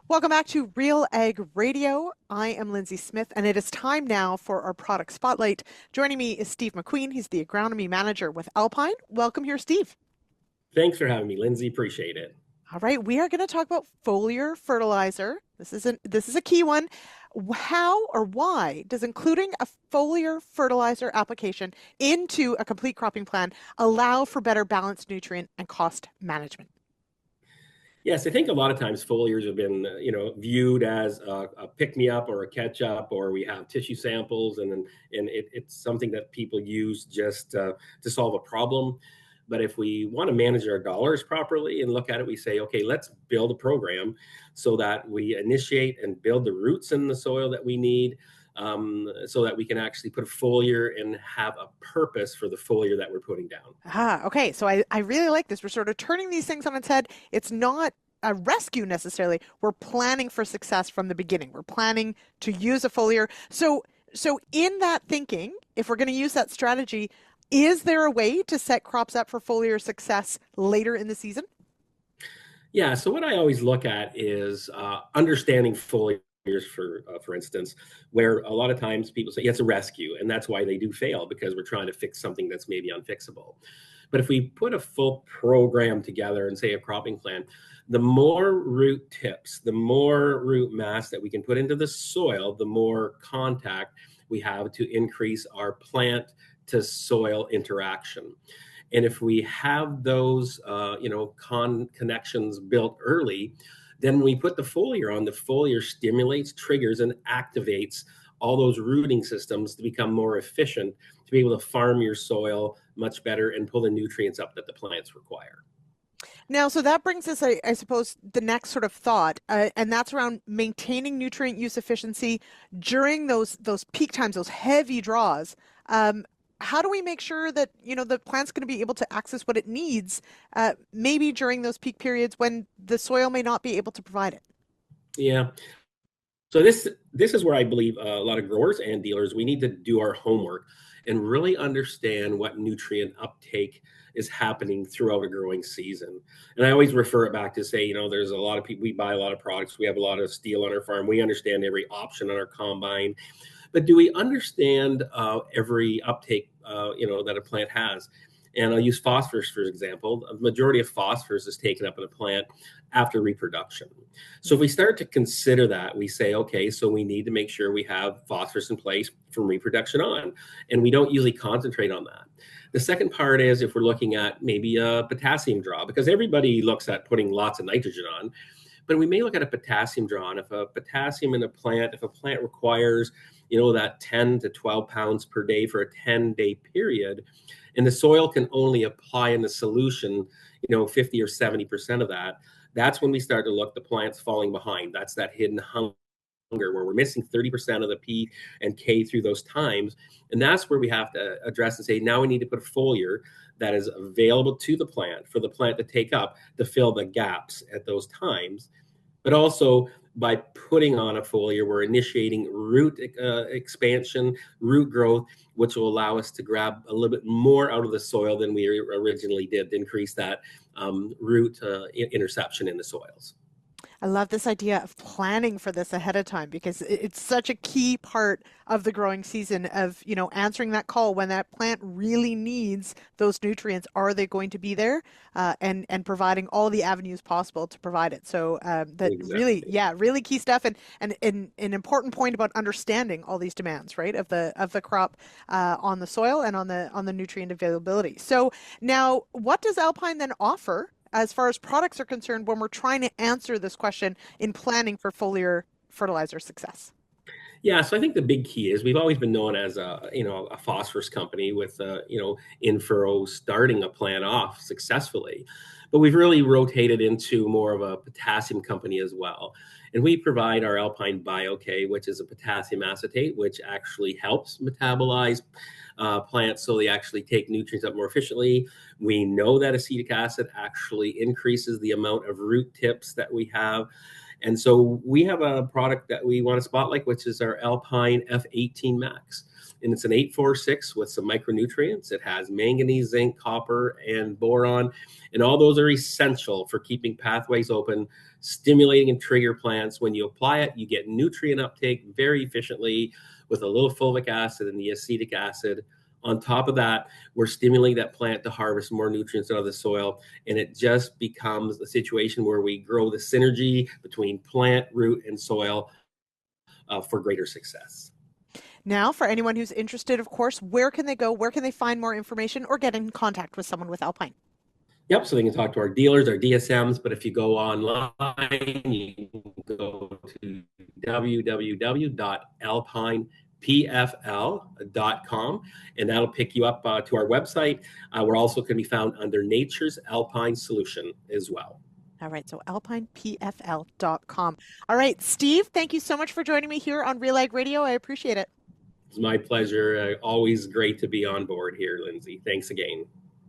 Welcome back to Real Ag Radio. I am Lindsay Smith, and it is time now for our product spotlight. Joining me is Steve McQueen. He's the Agronomy Manager with Alpine. Welcome here, Steve. Thanks for having me, Lindsay. Appreciate it. All right, we are going to talk about foliar fertilizer. This is a key one. How or why does including a foliar fertilizer application into a complete cropping plan allow for better balanced nutrient and cost management? Yes, I think a lot of times foliars have been, viewed as a pick-me-up or a catch-up, or we have tissue samples, it's something that people use just to solve a problem. But if we want to manage our dollars properly and look at it, we say, okay, let's build a program so that we initiate and build the roots in the soil that we need, so that we can actually put a foliar and have a purpose for the foliar that we're putting down. Okay. So I really like this. We're sort of turning these things on its head. It's not a rescue necessarily. We're planning for success from the beginning. We're planning to use a foliar. So in that thinking, if we're going to use that strategy, is there a way to set crops up for foliar success later in the season? Yeah, so what I always look at is understanding foliars, for instance, where a lot of times people say, yeah, it's a rescue, and that's why they do fail, because we're trying to fix something that's maybe unfixable. But if we put a full program together and say a cropping plan, the more root tips, the more root mass that we can put into the soil, the more contact we have to increase our plant to soil interaction. And if we have those, connections built early, then when we put the foliar on, the foliar stimulates, triggers, and activates all those rooting systems to become more efficient, to be able to farm your soil much better and pull the nutrients up that the plants require. Now, so that brings us, I suppose, the next sort of thought, and that's around maintaining nutrient use efficiency during those peak times, those heavy draws. How do we make sure that the plant's going to be able to access what it needs, maybe during those peak periods when the soil may not be able to provide it? Yeah. So this is where I believe a lot of growers and dealers, we need to do our homework and really understand what nutrient uptake is happening throughout a growing season. And I always refer it back to say, there's a lot of people, we buy a lot of products, we have a lot of steel on our farm, we understand every option on our combine, but do we understand every uptake, that a plant has? And I'll use phosphorus, for example. The majority of phosphorus is taken up in a plant after reproduction. So if we start to consider that, we say, okay, so we need to make sure we have phosphorus in place from reproduction on. And we don't usually concentrate on that. The second part is if we're looking at maybe a potassium draw, because everybody looks at putting lots of nitrogen on, but we may look at a potassium draw. And if a potassium in a plant, if a plant requires, that 10 to 12 pounds per day for a 10-day period, and the soil can only apply in the solution, 50 or 70% of that, that's when we start to look, the plant's falling behind. That's that hidden hunger where we're missing 30% of the P and K through those times. And that's where we have to address and say, now we need to put a foliar that is available to the plant for the plant to take up to fill the gaps at those times. But also by putting on a foliar, we're initiating root expansion, root growth, which will allow us to grab a little bit more out of the soil than we originally did to increase that root interception in the soils. I love this idea of planning for this ahead of time because it's such a key part of the growing season of, answering that call when that plant really needs those nutrients. Are they going to be there? And providing all the avenues possible to provide it. So that Exactly. really key stuff and an important point about understanding all these demands, right, of the crop on the soil and on the nutrient availability. So now, what does Alpine then offer as far as products are concerned when we're trying to answer this question in planning for foliar fertilizer success? Yeah, so I think the big key is we've always been known as a phosphorus company with in-furrow starting a plant off successfully, but we've really rotated into more of a potassium company as well. And we provide our Alpine BioK, which is a potassium acetate, which actually helps metabolize plants so they actually take nutrients up more efficiently. We know that acetic acid actually increases the amount of root tips that we have. And so we have a product that we want to spotlight, which is our Alpine F18 Max. And it's an 846 with some micronutrients. It has manganese, zinc, copper, and boron. And all those are essential for keeping pathways open stimulating and trigger plants. When you apply it, you get nutrient uptake very efficiently with a little fulvic acid and the acetic acid. On top of that, we're stimulating that plant to harvest more nutrients out of the soil, and it just becomes a situation where we grow the synergy between plant, root, and soil for greater success. Now, for anyone who's interested, of course, where can they go? Where can they find more information or get in contact with someone with Alpine? Yep, so they can talk to our dealers, our DSMs, but if you go online, you can go to www.alpinepfl.com, and that'll pick you up to our website. We're also going to be found under Nature's Alpine Solution as well. All right, so alpinepfl.com. All right, Steve, thank you so much for joining me here on Real Ag Radio. I appreciate it. It's my pleasure. Always great to be on board here, Lindsay. Thanks again.